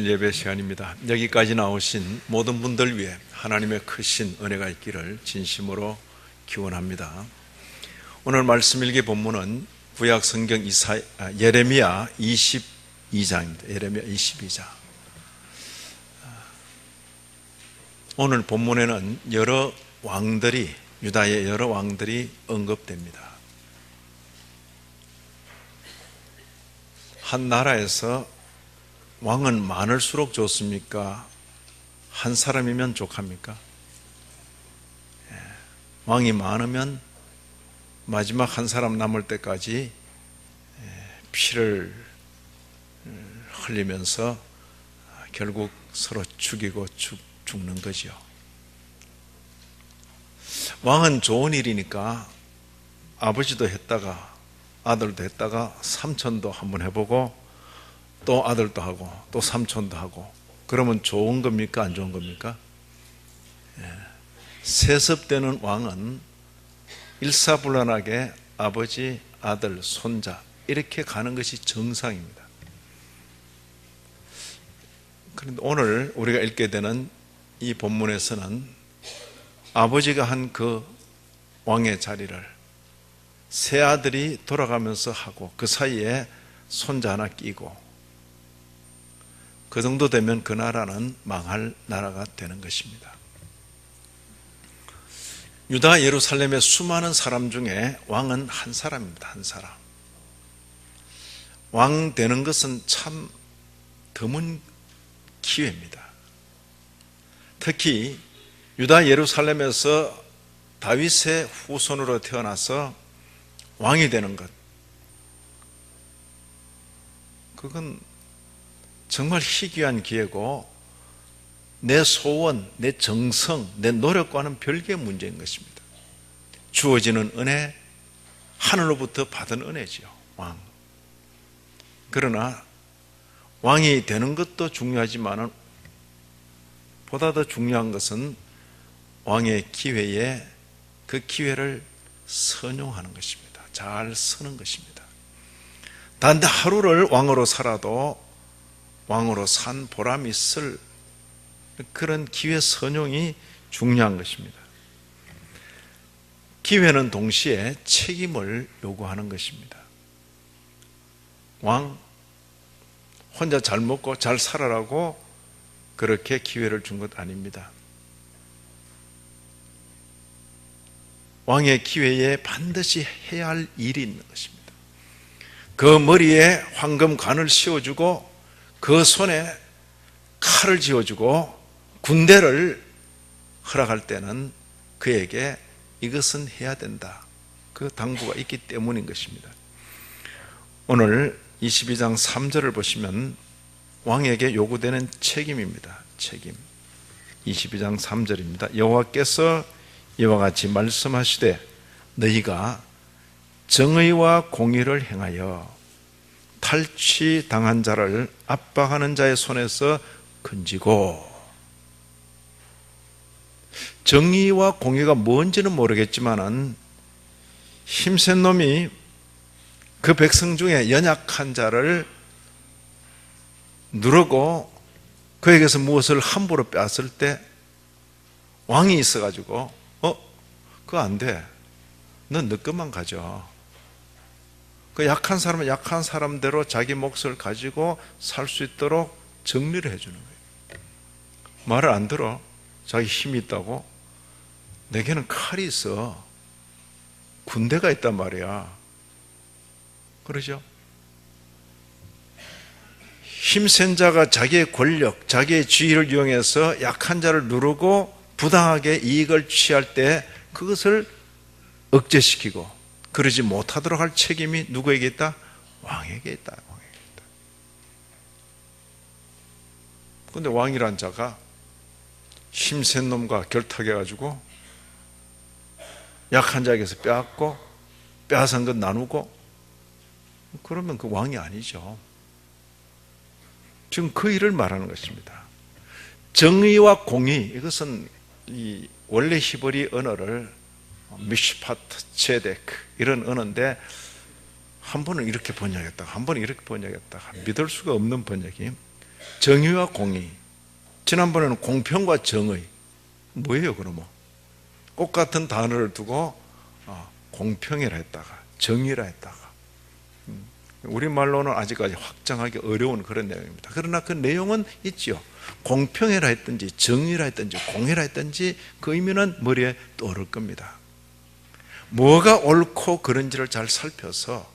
주일 예배 시간입니다. 여기까지 나오신 모든 분들 위해 하나님의 크신 은혜가 있기를 진심으로 기원합니다. 오늘 말씀 일기 본문은 구약 성경 예레미야 22장입니다. 예레미야 22장. 오늘 본문에는 유다의 여러 왕들이 언급됩니다. 한 나라에서 왕은 많을수록 좋습니까? 한 사람이면 족합니까? 왕이 많으면 마지막 한 사람 남을 때까지 피를 흘리면서 결국 서로 죽이고 죽는 거죠. 왕은 좋은 일이니까 아버지도 했다가 아들도 했다가 삼촌도 한번 해보고 또 아들도 하고 또 삼촌도 하고, 그러면 좋은 겁니까? 안 좋은 겁니까? 세습되는 왕은 일사불란하게 아버지, 아들, 손자 이렇게 가는 것이 정상입니다. 그런데 오늘 우리가 읽게 되는 이 본문에서는 아버지가 한 그 왕의 자리를 새 아들이 돌아가면서 하고, 그 사이에 손자 하나 끼고, 그 정도 되면 그 나라는 망할 나라가 되는 것입니다. 유다 예루살렘의 수많은 사람 중에 왕은 한 사람입니다. 한 사람. 왕 되는 것은 참 드문 기회입니다. 특히 유다 예루살렘에서 다윗의 후손으로 태어나서 왕이 되는 것, 그건 정말 희귀한 기회고 내 소원, 내 정성, 내 노력과는 별개의 문제인 것입니다. 주어지는 은혜, 하늘로부터 받은 은혜지요, 왕. 그러나 왕이 되는 것도 중요하지만 보다 더 중요한 것은 왕의 기회에 그 기회를 선용하는 것입니다. 잘 쓰는 것입니다. 단 하루를 왕으로 살아도 왕으로 산 보람이 있을 그런 기회 선용이 중요한 것입니다. 기회는 동시에 책임을 요구하는 것입니다. 왕 혼자 잘 먹고 잘 살아라고 그렇게 기회를 준 것 아닙니다. 왕의 기회에 반드시 해야 할 일이 있는 것입니다. 그 머리에 황금관을 씌워주고 그 손에 칼을 쥐어주고 군대를 허락할 때는 그에게 이것은 해야 된다, 그 당부가 있기 때문인 것입니다. 오늘 22장 3절을 보시면 왕에게 요구되는 책임입니다. 책임. 22장 3절입니다. 여호와께서 이와 같이 말씀하시되 너희가 정의와 공의를 행하여 탈취당한 자를 압박하는 자의 손에서 건지고. 정의와 공의가 뭔지는 모르겠지만 힘센 놈이 그 백성 중에 연약한 자를 누르고 그에게서 무엇을 함부로 빼앗을 때 왕이 있어가지고 그거 안 돼, 넌 너 것만 가져. 그 약한 사람은 약한 사람대로 자기 몫을 가지고 살 수 있도록 정리를 해주는 거예요. 말을 안 들어. 자기 힘이 있다고. 내게는 칼이 있어. 군대가 있단 말이야. 그러죠? 힘센 자가 자기의 권력, 자기의 지위를 이용해서 약한 자를 누르고 부당하게 이익을 취할 때 그것을 억제시키고 그러지 못하도록 할 책임이 누구에게 있다? 왕에게 있다. 왕에게 있다. 그런데 왕이란 자가 힘센 놈과 결탁해가지고 약한 자에게서 빼앗고 빼앗은 것 나누고, 그러면 그 왕이 아니죠. 지금 그 일을 말하는 것입니다. 정의와 공의, 이것은 이 원래 히브리 언어를 미시파트, 체데크 이런 언어인데 한 번은 이렇게 번역했다가 한 번은 이렇게 번역했다가 믿을 수가 없는 번역이, 정의와 공의. 지난번에는 공평과 정의. 뭐예요 그러면? 똑같은 단어를 두고 공평이라 했다가 정의라 했다가, 우리말로는 아직까지 확장하기 어려운 그런 내용입니다. 그러나 그 내용은 있죠. 공평이라 했든지 정의라 했든지 공의라 했든지 그 의미는 머리에 떠오를 겁니다. 뭐가 옳고 그른지를 잘 살펴서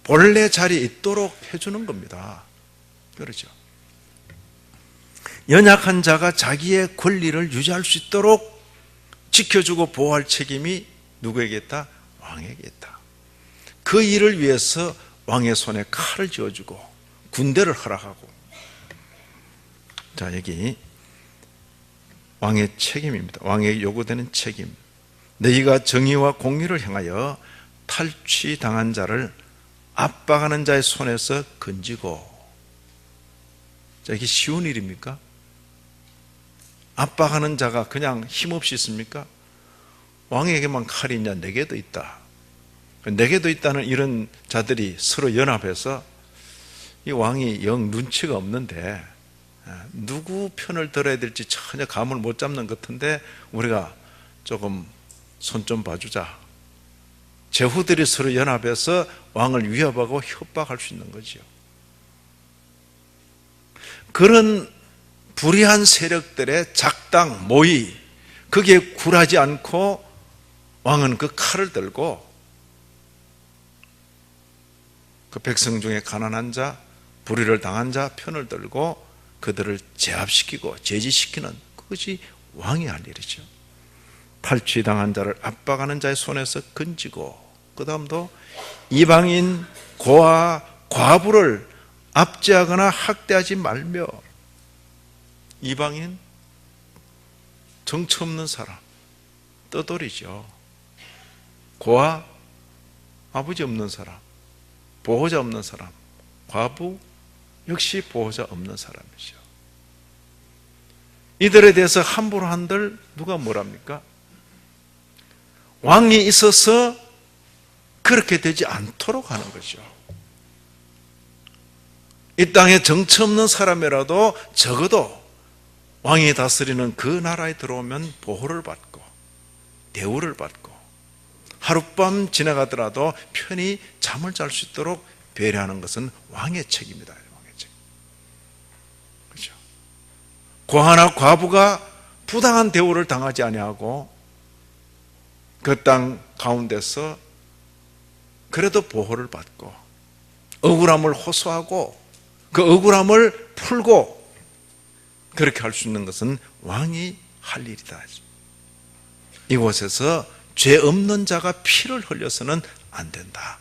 본래 자리에 있도록 해주는 겁니다. 그렇죠. 연약한 자가 자기의 권리를 유지할 수 있도록 지켜주고 보호할 책임이 누구에게 있다? 왕에게 있다. 그 일을 위해서 왕의 손에 칼을 쥐어주고 군대를 허락하고. 자, 여기 왕의 책임입니다. 왕에게 요구되는 책임. 너희가 정의와 공의를 향하여 탈취당한 자를 압박하는 자의 손에서 건지고. 자, 이게 쉬운 일입니까? 압박하는 자가 그냥 힘없이 있습니까? 왕에게만 칼이 있냐? 내게도 있다. 내게도 있다는 이런 자들이 서로 연합해서 이 왕이 영 눈치가 없는데 누구 편을 들어야 될지 전혀 감을 못 잡는 것 같은데 우리가 조금 손 좀 봐주자. 제후들이 서로 연합해서 왕을 위협하고 협박할 수 있는 거죠. 그런 불의한 세력들의 작당, 모의, 거기에 굴하지 않고 왕은 그 칼을 들고 그 백성 중에 가난한 자, 불의를 당한 자 편을 들고 그들을 제압시키고 제지시키는 그것이 왕이 할 일이죠. 탈취당한 자를 압박하는 자의 손에서 건지고, 그 다음도 이방인, 고아, 과부를 압제하거나 학대하지 말며. 이방인, 정처 없는 사람, 떠돌이죠. 고아, 아버지 없는 사람, 보호자 없는 사람, 과부 역시 보호자 없는 사람이죠. 이들에 대해서 함부로 한들 누가 뭐랍니까? 왕이 있어서 그렇게 되지 않도록 하는 거죠. 이 땅에 정처 없는 사람이라도 적어도 왕이 다스리는 그 나라에 들어오면 보호를 받고 대우를 받고 하룻밤 지나가더라도 편히 잠을 잘 수 있도록 배려하는 것은 왕의 책임이다. 왕의 책임. 그렇죠? 고아나 과부가 부당한 대우를 당하지 아니하고 그 땅 가운데서 그래도 보호를 받고 억울함을 호소하고 그 억울함을 풀고 그렇게 할 수 있는 것은 왕이 할 일이다. 이곳에서 죄 없는 자가 피를 흘려서는 안 된다.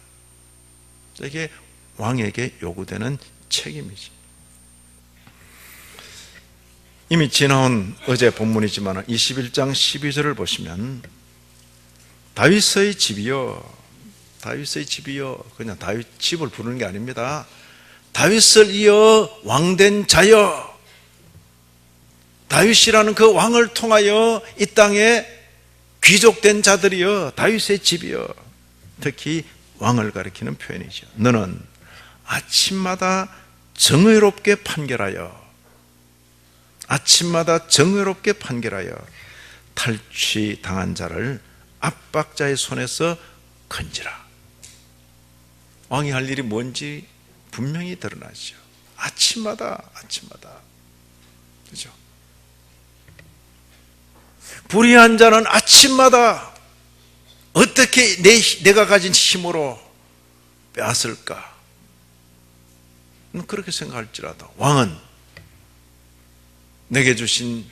이게 왕에게 요구되는 책임이지. 이미 지나온 어제 본문이지만 21장 12절을 보시면 다윗의 집이여, 다윗의 집이여, 그냥 다윗 집을 부르는 게 아닙니다. 다윗을 이어 왕된 자여, 다윗이라는 그 왕을 통하여 이 땅에 귀족된 자들이여, 다윗의 집이여. 특히 왕을 가리키는 표현이죠. 너는 아침마다 정의롭게 판결하여, 아침마다 정의롭게 판결하여 탈취당한 자를 압박자의 손에서 건지라. 왕이 할 일이 뭔지 분명히 드러나죠. 아침마다. 그렇죠? 불의한 자는 아침마다 어떻게 내가 가진 힘으로 빼앗을까? 그렇게 생각할지라도 왕은 내게 주신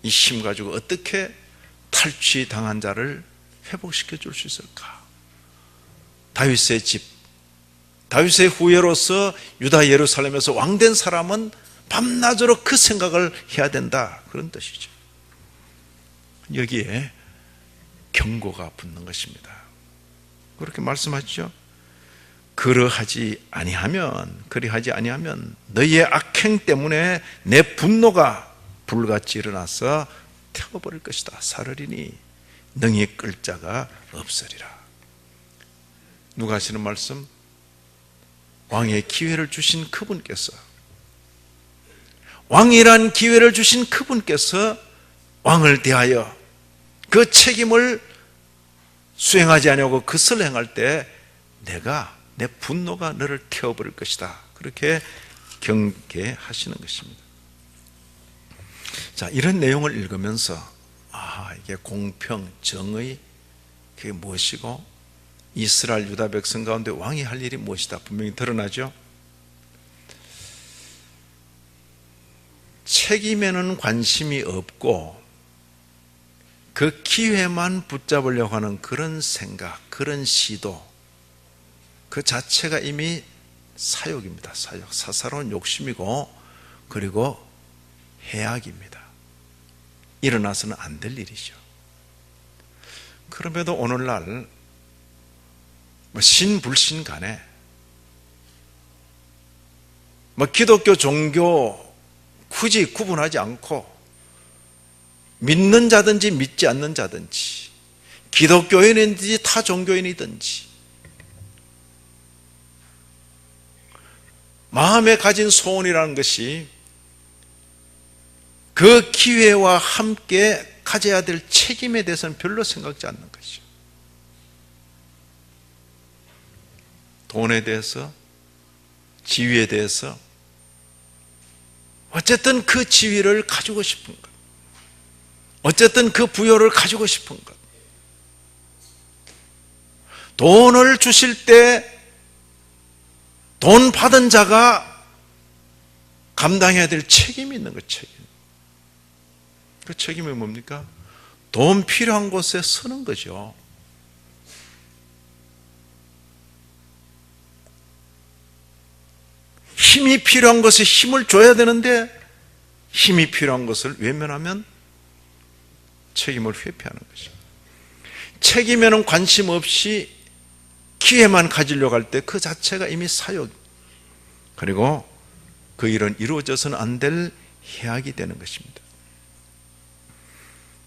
이 힘 가지고 어떻게 탈취당한 자를 회복시켜 줄 수 있을까? 다윗의 집, 다윗의 후예로서 유다 예루살렘에서 왕된 사람은 밤낮으로 그 생각을 해야 된다, 그런 뜻이죠. 여기에 경고가 붙는 것입니다. 그렇게 말씀하시죠. 그리하지 아니하면 너희의 악행 때문에 내 분노가 불같이 일어나서 태워버릴 것이다. 사르리니 능히 끌 자가 없으리라. 누가 하시는 말씀? 왕의 기회를 주신 그분께서, 왕이란 기회를 주신 그분께서 왕을 대하여 그 책임을 수행하지 아니하고 그것을 행할 때 내 분노가 너를 태워버릴 것이다, 그렇게 경계하시는 것입니다. 자, 이런 내용을 읽으면서 이게 공평, 정의, 그게 무엇이고 이스라엘 유다 백성 가운데 왕이 할 일이 무엇이다 분명히 드러나죠. 책임에는 관심이 없고 그 기회만 붙잡으려고 하는 그런 생각, 그런 시도, 그 자체가 이미 사욕입니다. 사욕, 사사로운 욕심이고, 그리고 해악입니다. 일어나서는 안 될 일이죠. 그럼에도 오늘날 신불신 간에 기독교 종교 굳이 구분하지 않고 믿는 자든지 믿지 않는 자든지, 기독교인이든지 타 종교인이든지 마음에 가진 소원이라는 것이 그 기회와 함께 가져야 될 책임에 대해서는 별로 생각지 않는 것이죠. 돈에 대해서, 지위에 대해서, 어쨌든 그 지위를 가지고 싶은 것, 어쨌든 그 부여를 가지고 싶은 것, 돈을 주실 때 돈 받은 자가 감당해야 될 책임이 있는 것, 책임. 그 책임이 뭡니까? 돈 필요한 곳에 서는 거죠. 힘이 필요한 것에 힘을 줘야 되는데 힘이 필요한 것을 외면하면 책임을 회피하는 거죠. 책임에는 관심 없이 기회만 가지려고 할 때 그 자체가 이미 사욕, 그리고 그 일은 이루어져서는 안 될 해악이 되는 것입니다.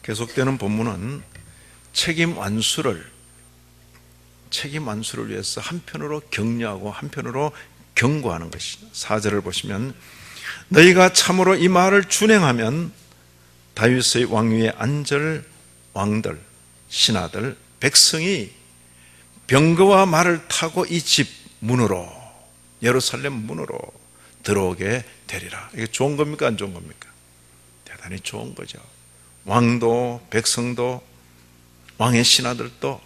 계속되는 본문은 책임 완수를 위해서 한편으로 격려하고 한편으로 경고하는 것이죠. 4절을 보시면 너희가 참으로 이 말을 준행하면 다윗의 왕위에 앉을 왕들, 신하들, 백성이 병거와 말을 타고 이 집 문으로, 예루살렘 문으로 들어오게 되리라. 이게 좋은 겁니까? 안 좋은 겁니까? 대단히 좋은 거죠. 왕도 백성도 왕의 신하들도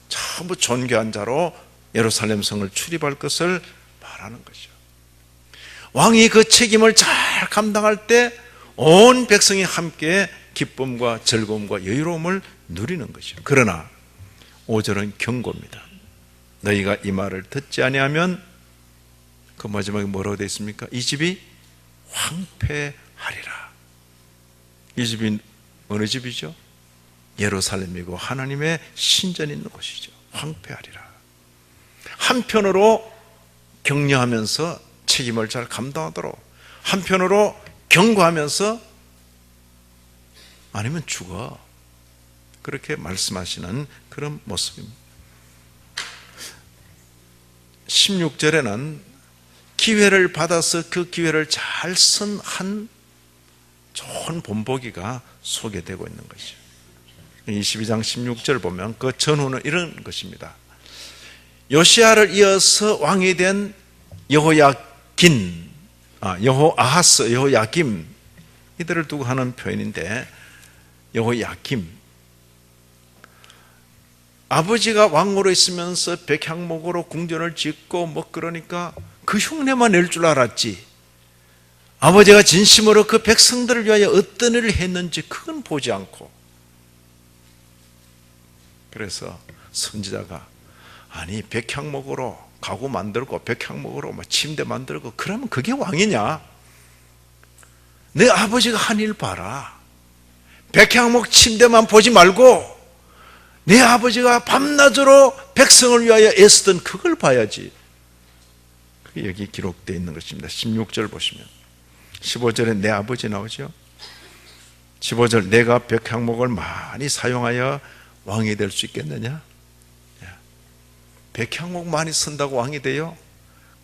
전부 존귀한 자로 예루살렘 성을 출입할 것을 말하는 거죠. 왕이 그 책임을 잘 감당할 때 온 백성이 함께 기쁨과 즐거움과 여유로움을 누리는 것이죠. 그러나 5절은 경고입니다. 너희가 이 말을 듣지 아니하면, 그 마지막에 뭐라고 되어 있습니까? 이 집이 황폐하리라. 이 집이 어느 집이죠? 예루살렘이고 하나님의 신전이 있는 곳이죠. 황폐하리라. 한편으로 격려하면서 책임을 잘 감당하도록, 한편으로 경고하면서 아니면 죽어, 그렇게 말씀하시는 그런 모습입니다. 16절에는 기회를 받아서 그 기회를 잘 쓴 한 좋은 본보기가 소개되고 있는 것이죠. 22장 16절 보면 그 전후는 이런 것입니다. 요시야를 이어서 왕이 된 여호아하스, 여호야김, 이들을 두고 하는 표현인데, 여호야김, 아버지가 왕으로 있으면서 백향목으로 궁전을 짓고 그러니까 그 흉내만 낼 줄 알았지, 아버지가 진심으로 그 백성들을 위하여 어떤 일을 했는지 그건 보지 않고, 그래서 선지자가 아니 백향목으로 가구 만들고 백향목으로 침대 만들고 그러면 그게 왕이냐? 내 아버지가 한 일 봐라. 백향목 침대만 보지 말고 내 아버지가 밤낮으로 백성을 위하여 애쓰던 그걸 봐야지. 그게 여기 기록되어 있는 것입니다. 16절 보시면 15절에 내 아버지 나오죠. 15절 내가 백향목을 많이 사용하여 왕이 될 수 있겠느냐? 백향목 많이 쓴다고 왕이 돼요?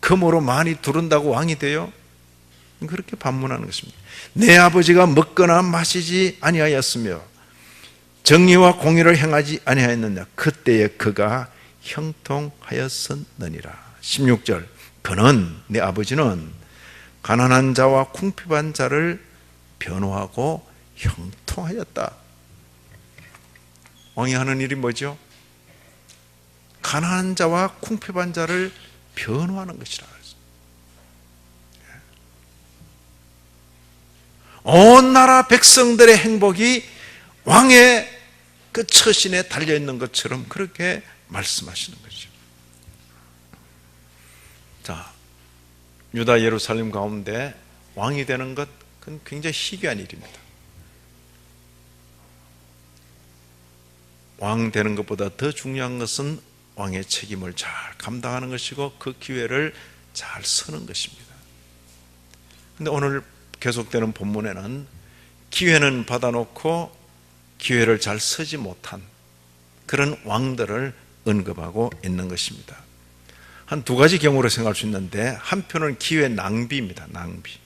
금으로 많이 두른다고 왕이 돼요? 그렇게 반문하는 것입니다. 내 아버지가 먹거나 마시지 아니하였으며 정의와 공의를 행하지 아니하였느냐? 그때에 그가 형통하였었느니라. 16절, 그는, 내 아버지는 가난한 자와 궁핍한 자를 변호하고 형통하였다. 왕이 하는 일이 뭐죠? 가난한 자와 궁핍한 자를 변호하는 것이라. 온 나라 백성들의 행복이 왕의 그 처신에 달려있는 것처럼 그렇게 말씀하시는 거죠. 자, 유다 예루살렘 가운데 왕이 되는 것, 그건 굉장히 희귀한 일입니다. 왕 되는 것보다 더 중요한 것은 왕의 책임을 잘 감당하는 것이고 그 기회를 잘 쓰는 것입니다. 그런데 오늘 계속되는 본문에는 기회는 받아놓고 기회를 잘 쓰지 못한 그런 왕들을 언급하고 있는 것입니다. 한 두 가지 경우로 생각할 수 있는데, 한편은 기회 낭비입니다. 낭비.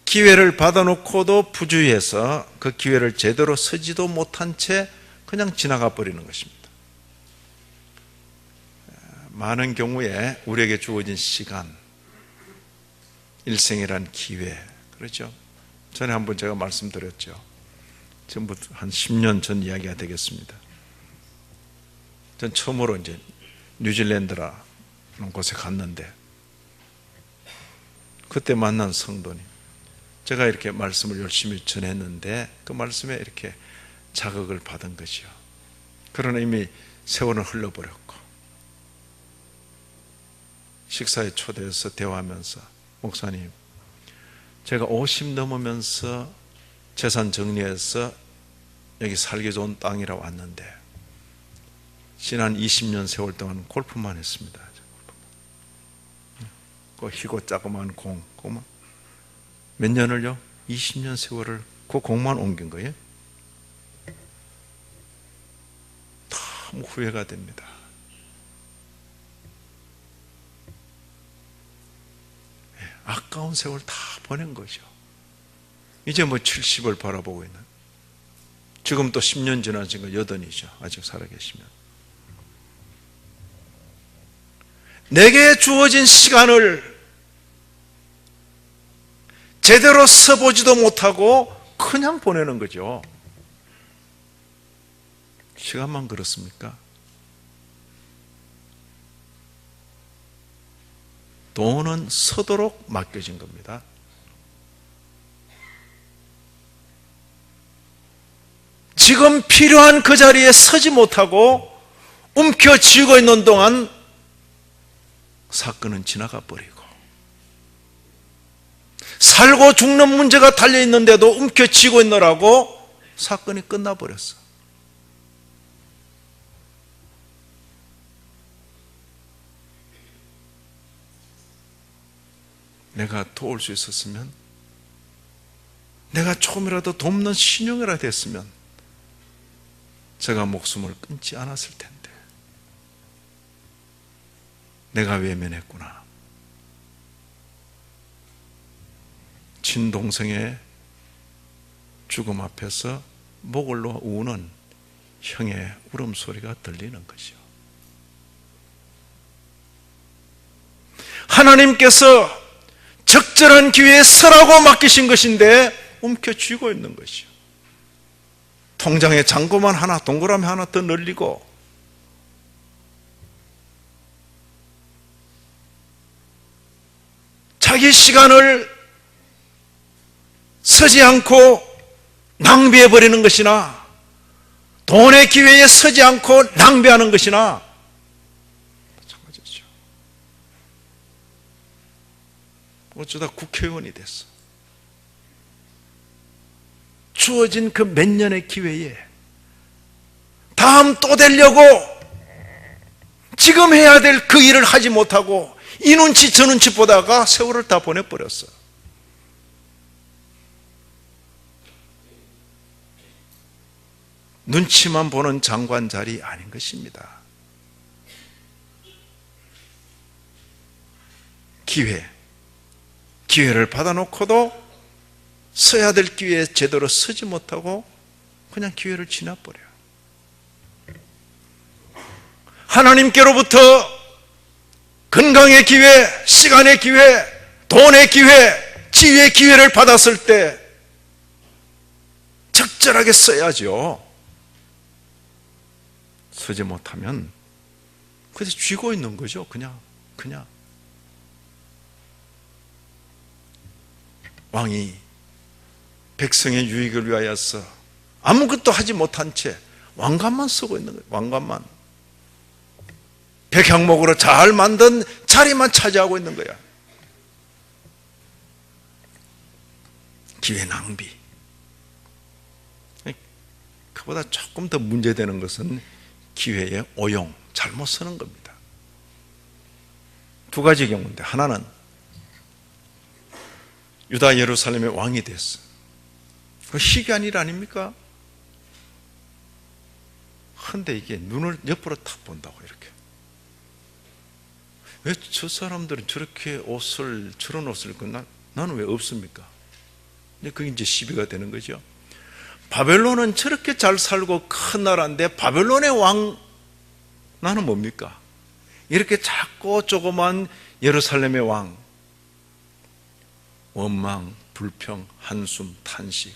기회를 받아놓고도 부주의해서 그 기회를 제대로 쓰지도 못한 채 그냥 지나가 버리는 것입니다. 많은 경우에 우리에게 주어진 시간, 일생이란 기회, 그렇죠? 전에 한번 제가 말씀드렸죠. 지금부터 한 10년 전 이야기가 되겠습니다. 전 처음으로 이제 뉴질랜드라는 곳에 갔는데, 그때 만난 성도님, 제가 이렇게 말씀을 열심히 전했는데 그 말씀에 이렇게 자극을 받은 거죠. 그러나 이미 세월은 흘러버렸고, 식사에 초대해서 대화하면서, 목사님, 제가 50 넘으면서 재산 정리해서 여기 살기 좋은 땅이라 왔는데 지난 20년 세월 동안 골프만 했습니다. 그 희고 자그마한 공, 그만 몇 년을요? 20년 세월을 그 공만 옮긴 거예요. 너무 후회가 됩니다. 아까운 세월 다 보낸 거죠. 이제 뭐 70을 바라보고 있는, 지금 또 10년 지나신 거 여든이죠. 아직 살아계시면. 내게 주어진 시간을 제대로 써보지도 못하고 그냥 보내는 거죠. 시간만 그렇습니까? 돈은 서도록 맡겨진 겁니다. 지금 필요한 그 자리에 서지 못하고 움켜쥐고 있는 동안 사건은 지나가 버리고, 살고 죽는 문제가 달려있는데도 움켜쥐고 있느라고 사건이 끝나버렸어. 내가 도울 수 있었으면, 내가 조금이라도 돕는 신용이라 됐으면 제가 목숨을 끊지 않았을 텐데, 내가 외면했구나. 친동생의 죽음 앞에서 목을 놓아 우는 형의 울음소리가 들리는 것이요. 하나님께서 적절한 기회에 서라고 맡기신 것인데 움켜쥐고 있는 것이요. 통장에 잔고만 하나, 동그라미 하나 더 늘리고, 자기 시간을 서지 않고 낭비해버리는 것이나, 돈의 기회에 서지 않고 낭비하는 것이나 마찬가지죠. 어쩌다 국회의원이 됐어. 주어진 그 몇 년의 기회에 다음 또 되려고 지금 해야 될 그 일을 하지 못하고 이 눈치 저 눈치 보다가 세월을 다 보내버렸어. 눈치만 보는 장관 자리 아닌 것입니다. 기회를 받아놓고도 서야 될 기회에 제대로 서지 못하고 그냥 기회를 지나버려요. 하나님께로부터 건강의 기회, 시간의 기회, 돈의 기회, 지위의 기회를 받았을 때 적절하게 써야죠. 서지 못하면 그래서 쥐고 있는 거죠. 그냥 왕이 백성의 유익을 위하여서 아무것도 하지 못한 채 왕관만 쓰고 있는 거예요. 왕관만 백향목으로 잘 만든 자리만 차지하고 있는 거야. 기회 낭비. 그보다 조금 더 문제되는 것은 기회의 오용, 잘못 쓰는 겁니다. 두 가지 경우인데, 하나는 유다 예루살렘의 왕이 됐어. 그 희귀한 일 아닙니까? 근데 이게 눈을 옆으로 탁 본다고 이렇게. 왜 저 사람들은 저렇게 저런 옷을 입고 나는 왜 없습니까? 그게 이제 시비가 되는 거죠. 바벨론은 저렇게 잘 살고 큰 나라인데 바벨론의 왕 나는 뭡니까? 이렇게 작고 조그만 예루살렘의 왕, 원망, 불평, 한숨, 탄식.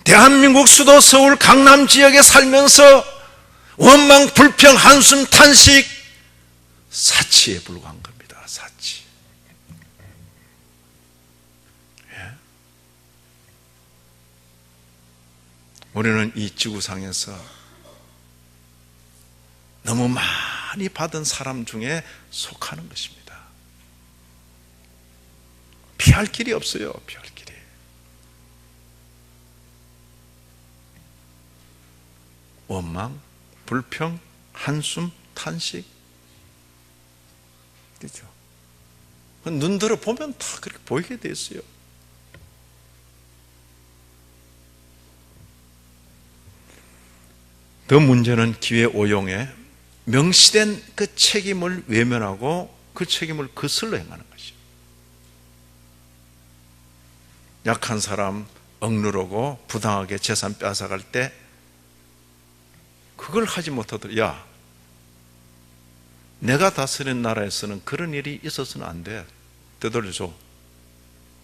대한민국 수도 서울 강남 지역에 살면서 원망, 불평, 한숨, 탄식, 사치에 불과한 겁니다. 사치. 우리는 이 지구상에서 너무 많이 받은 사람 중에 속하는 것입니다. 피할 길이 없어요. 피할 길이. 원망, 불평, 한숨, 탄식. 그렇죠? 눈들어 보면 다 그렇게 보이게 돼 있어요. 더 문제는 기회 오용에 명시된 그 책임을 외면하고 그 책임을 거슬러 행하는 것이죠. 약한 사람 억누르고 부당하게 재산 빼앗아갈 때 그걸 하지 못하도록, 야, 내가 다스린 나라에서는 그런 일이 있어서는 안 돼. 되돌려줘.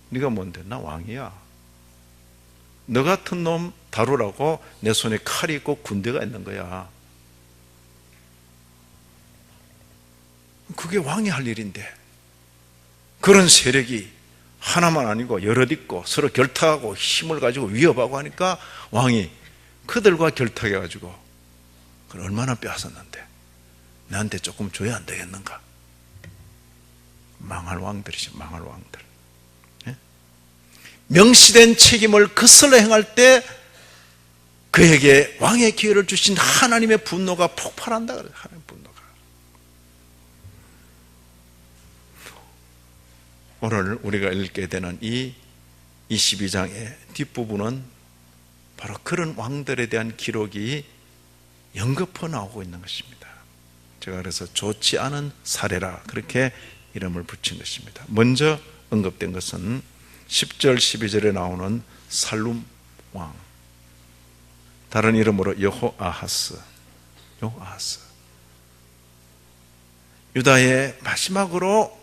네가 뭔데? 나 왕이야. 너 같은 놈 다루라고 내 손에 칼이 있고 군대가 있는 거야. 그게 왕이 할 일인데 그런 세력이 하나만 아니고 여럿 있고 서로 결탁하고 힘을 가지고 위협하고 하니까 왕이 그들과 결탁해가지고 그걸 얼마나 빼앗았는데 나한테 조금 줘야 안 되겠는가? 망할 왕들이죠. 망할 왕들. 명시된 책임을 거슬러 행할 때 그에게 왕의 기회를 주신 하나님의 분노가 폭발한다. 하나님의 분노가. 오늘 우리가 읽게 되는 이 22장의 뒷부분은 바로 그런 왕들에 대한 기록이 연거푸 나오고 있는 것입니다. 제가 그래서 좋지 않은 사례라 그렇게 이름을 붙인 것입니다. 먼저 언급된 것은 10절 12절에 나오는 살룸 왕, 다른 이름으로 여호아하스. 유다의 마지막으로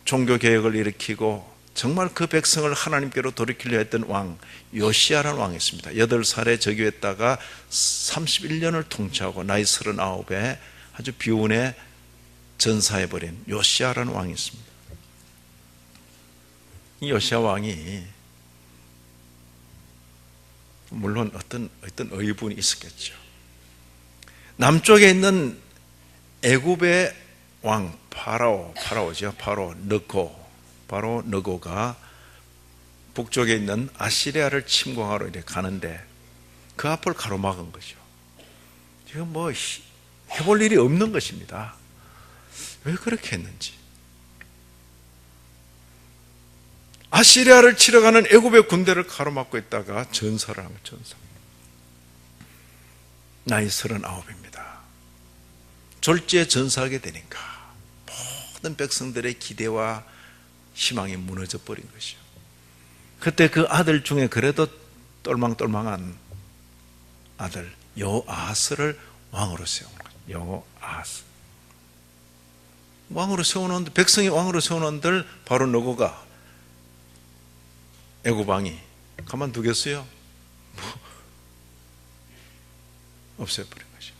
종교개혁을 일으키고 정말 그 백성을 하나님께로 돌이키려 했던 왕 요시야라는 왕이 있습니다. 8살에 즉위했다가 31년을 통치하고 나이 39에 아주 비운에 전사해버린 요시야라는 왕이 있습니다. 이 요시야 왕이 물론 어떤 의분이 있었겠죠. 남쪽에 있는 애굽의 왕 파라오죠. 파로 느고가 북쪽에 있는 아시리아를 침공하러 이렇게 가는데 그 앞을 가로막은 거죠. 지금 뭐 해볼 일이 없는 것입니다. 왜 그렇게 했는지. 아시리아를 치러 가는 애굽의 군대를 가로막고 있다가 전사를 하면 전사. 나이 39입니다. 졸지에 전사하게 되니까 모든 백성들의 기대와 희망이 무너져 버린 것이요. 그때 그 아들 중에 그래도 똘망똘망한 아들 여호아하스를 왕으로 세운 거예요. 여호아하스 왕으로 세워놓은, 백성이 왕으로 세워놓은들 바로 너고가 애굽 왕이 가만두겠어요? 없애버린 거죠.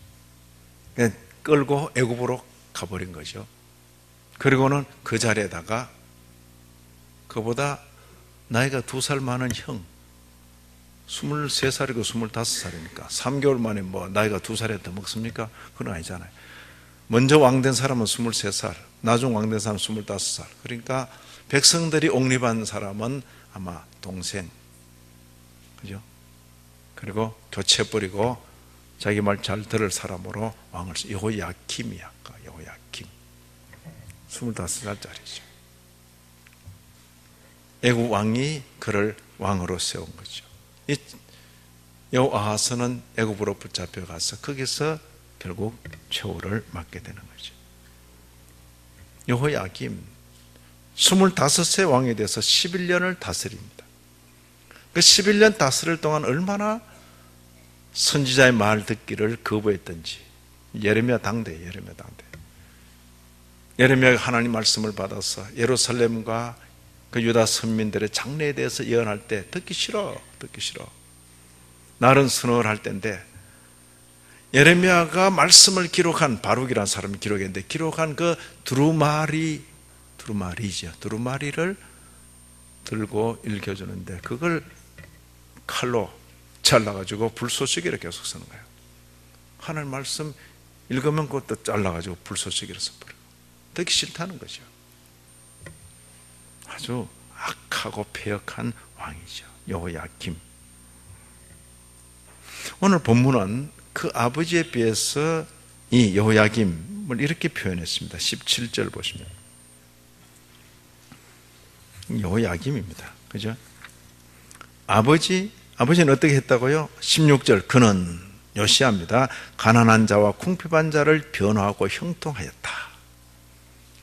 그냥 끌고 애굽으로 가버린 거죠. 그리고는 그 자리에다가 그보다 나이가 2살 많은 형, 23살이고 25살이니까 3개월 만에 뭐 나이가 2살에 더 먹습니까? 그건 아니잖아요. 먼저 왕된 사람은 23살, 나중 왕된 사람은 25살. 그러니까 백성들이 옹립한 사람은 아마 동생, 그죠? 그리고 교체해버리고 자기 말 잘 들을 사람으로 왕을 여호야김이야. 여호야김 25살짜리죠. 애굽 왕이 그를 왕으로 세운 거죠. 이 여호아하스는 애굽으로 붙잡혀 가서 거기서 결국 최후를 맞게 되는 거죠. 여호야김 25세 왕이 돼서 11년을 다스립니다. 그 11년 다스릴 동안 얼마나 선지자의 말 듣기를 거부했던지. 예레미야 당대. 예레미야가 하나님 말씀을 받아서 예루살렘과 그 유다 선민들의 장래에 대해서 예언할 때 듣기 싫어. 날은 선언을 할 때인데 예레미야가 말씀을 기록한 바룩이라는 사람이 기록했는데 기록한 그 두루마리를 들고 읽혀주는데 그걸 칼로 잘라가지고 불쏘시개를 계속 쓰는 거예요. 하나님 말씀 읽으면 그것도 잘라가지고 불쏘시개를 써버려요. 듣기 싫다는 거죠. 아주 악하고 패역한 왕이죠. 여호야김. 오늘 본문은 그 아버지에 비해서 이 여호야김을 이렇게 표현했습니다. 17절 보시면 여호야김입니다. 그죠? 아버지는 어떻게 했다고요? 16절 그는 요시야입니다. 가난한 자와 궁핍한 자를 변호하고 형통하였다.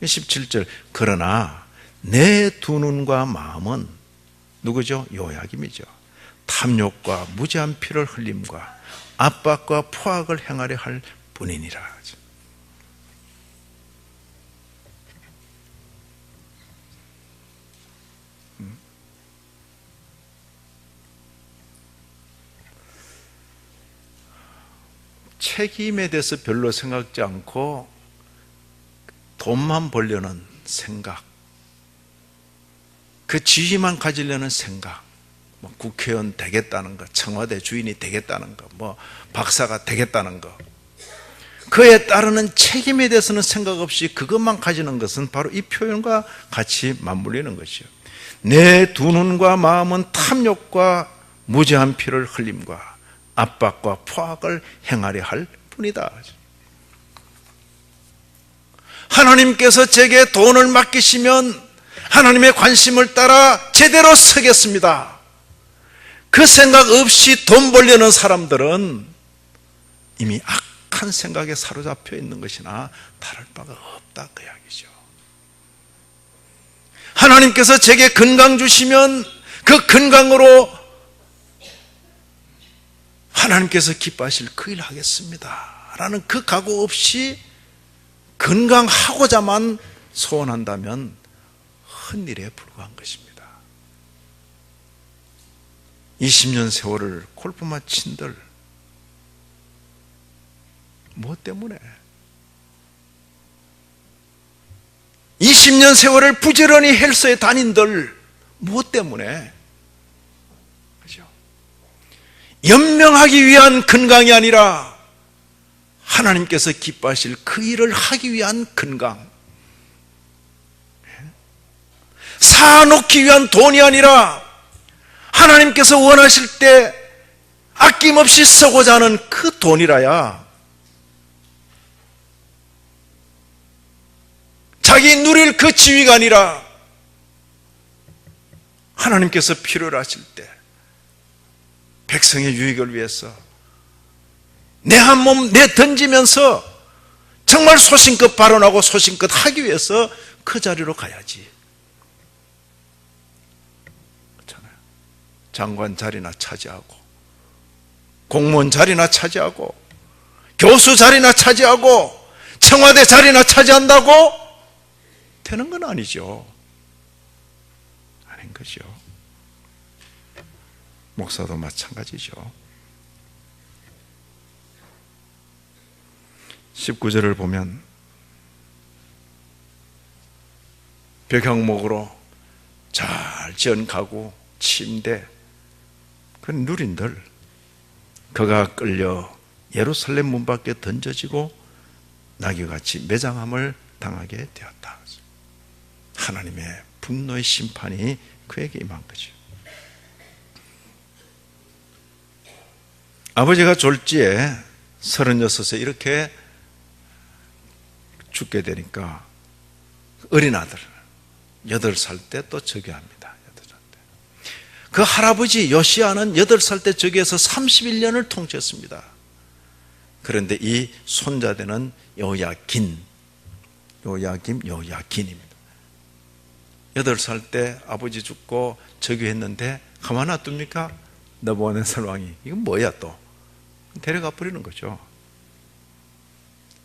17절 그러나 내 두 눈과 마음은 누구죠? 여호야김이죠. 탐욕과 무지한 피를 흘림과 압박과 포악을 행하려 할 뿐이니라. 책임에 대해서 별로 생각지 않고 돈만 벌려는 생각, 그 지위만 가지려는 생각, 뭐 국회의원 되겠다는 거, 청와대 주인이 되겠다는 거, 뭐 박사가 되겠다는 거, 그에 따르는 책임에 대해서는 생각 없이 그것만 가지는 것은 바로 이 표현과 같이 맞물리는 것이요. 내 두 눈과 마음은 탐욕과 무지한 피를 흘림과 압박과 포악을 행하려 할 뿐이다. 하나님께서 제게 돈을 맡기시면 하나님의 관심을 따라 제대로 서겠습니다. 그 생각 없이 돈 벌려는 사람들은 이미 악한 생각에 사로잡혀 있는 것이나 다를 바가 없다 그 이야기죠. 하나님께서 제게 건강 주시면 그 건강으로 하나님께서 기뻐하실 그 일 하겠습니다 라는 그 각오 없이 건강하고자만 소원한다면 헛일에 불과한 것입니다. 20년 세월을 골프만 친들 뭐 때문에? 20년 세월을 부지런히 헬스에 다닌들 뭐 때문에? 그죠? 연명하기 위한 건강이 아니라 하나님께서 기뻐하실 그 일을 하기 위한 건강, 쌓아놓기 위한 돈이 아니라 하나님께서 원하실 때 아낌없이 쓰고자 하는 그 돈이라야 자기 누릴 그 지위가 아니라 하나님께서 필요로 하실 때 백성의 유익을 위해서 내 한 몸 내 던지면서 정말 소신껏 발언하고 소신껏 하기 위해서 그 자리로 가야지. 그렇잖아요. 장관 자리나 차지하고, 공무원 자리나 차지하고, 교수 자리나 차지하고, 청와대 자리나 차지한다고 되는 건 아니죠. 아닌 거죠. 목사도 마찬가지죠. 19절을 보면 벽향목으로 잘 지은 가구, 침대, 그 누린들, 그가 끌려 예루살렘 문 밖에 던져지고 나귀같이 매장함을 당하게 되었다. 하나님의 분노의 심판이 그에게 임한 거죠. 아버지가 졸지에 36에 이렇게 죽게 되니까 어린 아들 8살 때 또 저기합니다. 8살 때. 그 할아버지 요시야는 8살 때 저기에서 31년을 통치했습니다. 그런데 이 손자되는 요야긴입니다. 8살 때 아버지 죽고 저기했는데 가만 놔둡니까? 느부갓네살 왕이 이건 뭐야 또 데려가 버리는 거죠.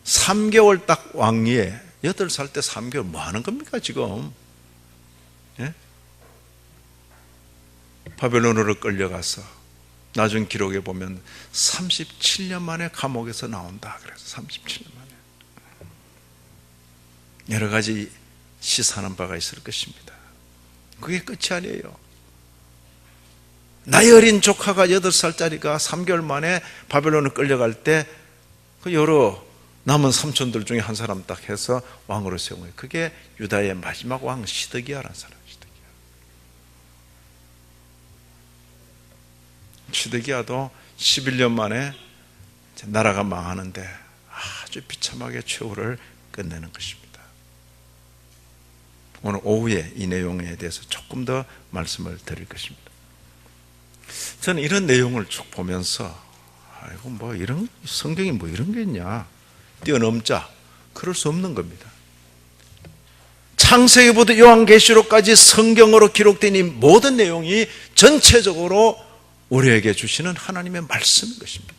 3개월 딱 왕위에 8살 때 3개월 뭐 하는 겁니까 지금? 예? 바벨론으로 끌려가서 나중 기록에 보면 37년 만에 감옥에서 나온다. 그래서 37년 만에 여러 가지 시사하는 바가 있을 것입니다. 그게 끝이 아니에요. 나이 어린 조카가 8살짜리가 3개월 만에 바벨론을 끌려갈 때 그 여러 남은 삼촌들 중에 한 사람 딱 해서 왕으로 세운 거예요. 그게 유다의 마지막 왕 시드기야라는 사람. 시드기야도 11년 만에 나라가 망하는데 아주 비참하게 최후를 끝내는 것입니다. 오늘 오후에 이 내용에 대해서 조금 더 말씀을 드릴 것입니다. 저는 이런 내용을 쭉 보면서 아이고 뭐 이런 성경이 뭐 이런 게 있냐 뛰어넘자 그럴 수 없는 겁니다. 창세기부터 요한계시록까지 성경으로 기록된 이 모든 내용이 전체적으로 우리에게 주시는 하나님의 말씀인 것입니다.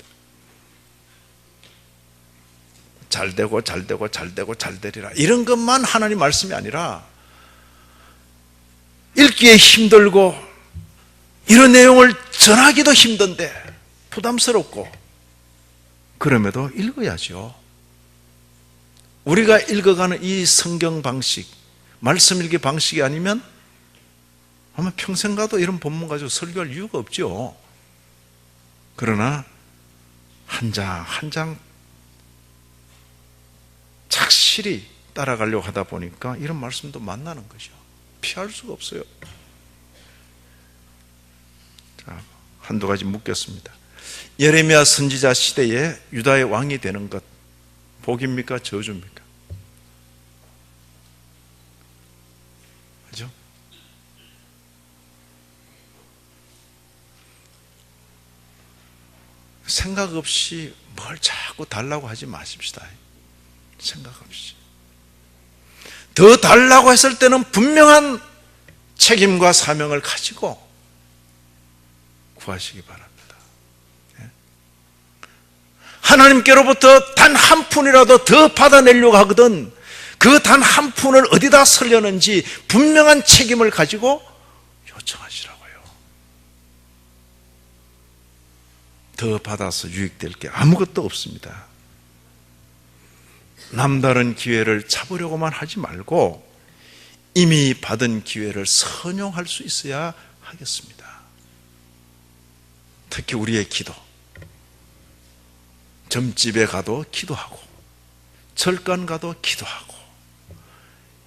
잘되고 잘되고 잘되고 잘되리라 이런 것만 하나님 말씀이 아니라 읽기에 힘들고 이런 내용을 전하기도 힘든데 부담스럽고 그럼에도 읽어야죠. 우리가 읽어가는 이 성경 방식, 말씀 읽기 방식이 아니면 아마 평생 가도 이런 본문 가지고 설교할 이유가 없죠. 그러나 한 장 한 장 착실히 따라가려고 하다 보니까 이런 말씀도 만나는 거죠. 피할 수가 없어요. 자, 한두 가지 묻겠습니다. 예레미야 선지자 시대에 유다의 왕이 되는 것 복입니까? 저주입니까? 그죠? 생각 없이 뭘 자꾸 달라고 하지 마십시다. 생각 없이. 더 달라고 했을 때는 분명한 책임과 사명을 가지고 구하시기 바랍니다. 하나님께로부터 단 한 푼이라도 더 받아내려고 하거든 그 단 한 푼을 어디다 쓰려는지 분명한 책임을 가지고 요청하시라고요. 더 받아서 유익될 게 아무것도 없습니다. 남다른 기회를 잡으려고만 하지 말고 이미 받은 기회를 선용할 수 있어야 하겠습니다. 특히 우리의 기도, 점집에 가도 기도하고 절간 가도 기도하고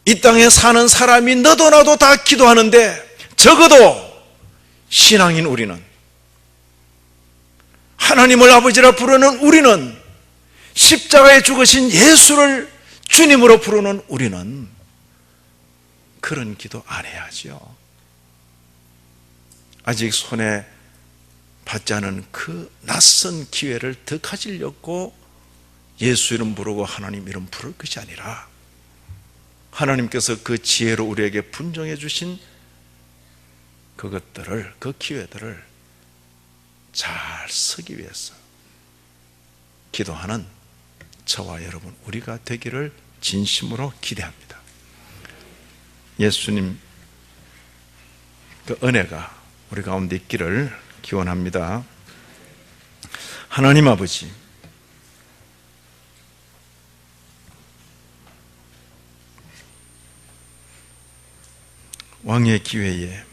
이 땅에 사는 사람이 너도 나도 다 기도하는데 적어도 신앙인 우리는 하나님을 아버지라 부르는 우리는 십자가에 죽으신 예수를 주님으로 부르는 우리는 그런 기도 안 해야죠. 아직 손에 받지 않은 그 낯선 기회를 더 가지려고 예수 이름 부르고 하나님 이름 부를 것이 아니라 하나님께서 그 지혜로 우리에게 분정해 주신 그것들을, 그 기회들을 잘 쓰기 위해서 기도하는 저와 여러분 우리가 되기를 진심으로 기대합니다. 예수님 그 은혜가 우리 가운데 있기를 기원합니다. 하나님 아버지, 왕의 기회에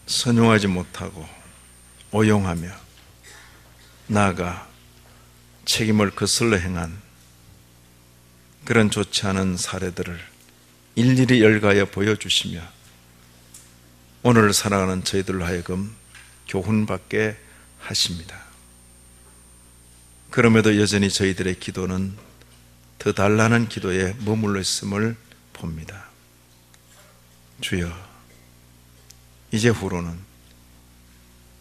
선용하지 못하고 오용하며 나아가 책임을 거슬러 행한 그런 좋지 않은 사례들을 일일이 열가여 보여주시며 오늘 살아가는 저희들로 하여금 교훈받게 하십니다. 그럼에도 여전히 저희들의 기도는 더 달라는 기도에 머물러 있음을 봅니다. 주여, 이제 후로는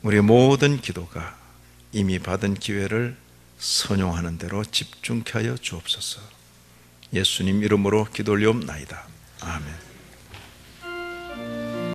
우리의 모든 기도가 이미 받은 기회를 선용하는 대로 집중케 하여 주옵소서. 예수님 이름으로 기도 올리옵나이다. 아멘.